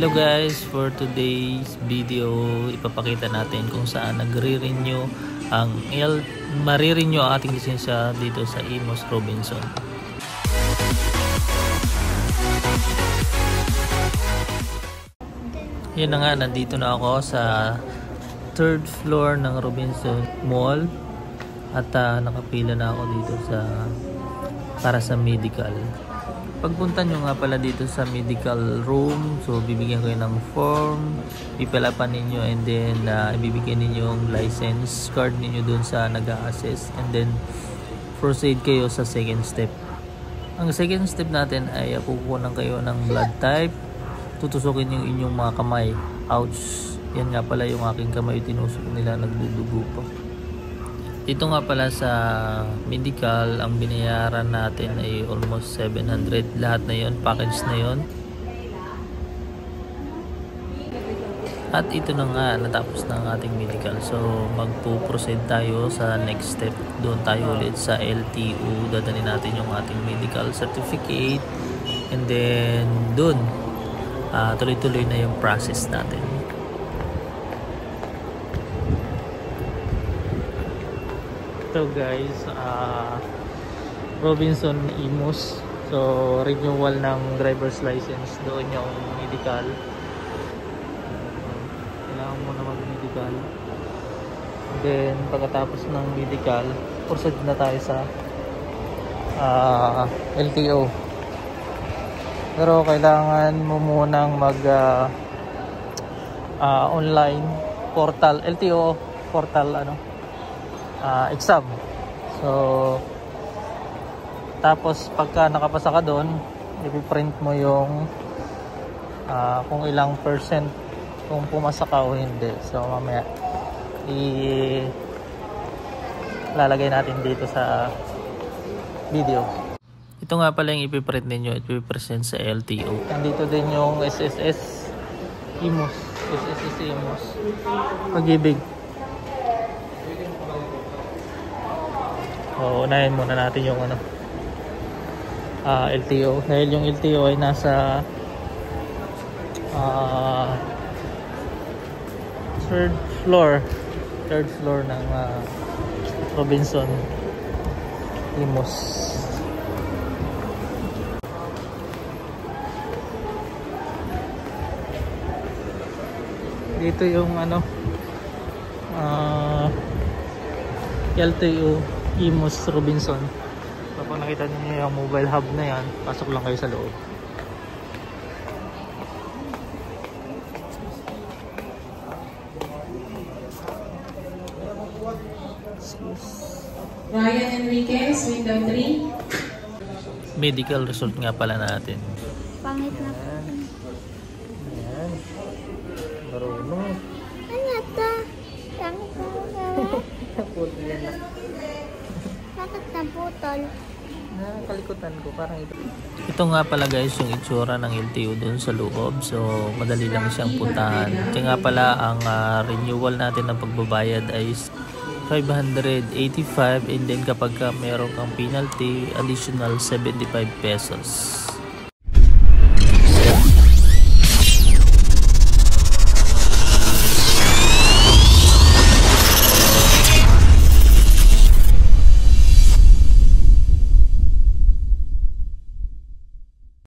Hello guys, for today's video ipapakita natin kung saan marirenew ang ating lisensya dito sa Imus Robinson. Yun na nga, nandito na ako sa 3rd floor ng Robinson Mall at nakapila na ako dito para sa medical. Pagpunta nyo nga pala dito sa medical room, so bibigyan kayo ng form, pipalapan ninyo, and then ibibigyan ninyo yung license card ninyo dun sa nag-a-assess, and then proceed kayo sa second step. Ang second step natin ay kukunan kayo ng blood type, tutusukin yung inyong mga kamay. Ouch! Yan nga pala yung aking kamay, tinusok nila, nagdudugo pa. Dito nga pala sa medical, ang binayaran natin ay almost 700. Lahat na yon, package na yon. At ito na nga, natapos na ang ating medical. So magpo-proceed tayo sa next step. Doon tayo ulit sa LTO. Dadalhin natin yung ating medical certificate. And then doon, tuloy-tuloy na yung process natin. So guys, Robinson Imus, so renewal ng driver's license, doon yung medical. Kailangan mo na mag-medical, then pagkatapos ng medical proceed na tayo sa LTO. Pero kailangan mo munang mag online portal, LTO portal exam. So tapos pagka nakapasa ka doon, ipiprint mo yung kung ilang percent kung pumasa ka o hindi. So mamaya lalagay natin dito sa video. Ito nga pala yung ipiprint ninyo, ipipresent sa LTO. Nandito din yung SSS Imus, SSS Imus Pag-ibig. So unahin muna natin yung LTO, dahil yung LTO ay nasa 3rd floor ng Robinson Imus. Dito yung LTO Imus Robinson. So kung nakita niyo yung mobile hub na yan, pasok lang kayo sa loob. Ryan Enriquez, window 3. Medical result nga pala natin. Pangit na po. Ayan. Marunong. Ano ito? Naputol yan na. Bakit naputol? Kalikutan ko, parang ito. Ito nga pala guys yung itsura ng LTO doon sa loob. So madali lang siyang puntahan. Ito nga pala ang renewal natin ng pagbabayad ay 585, and then kapag meron kang penalty, additional 75 pesos.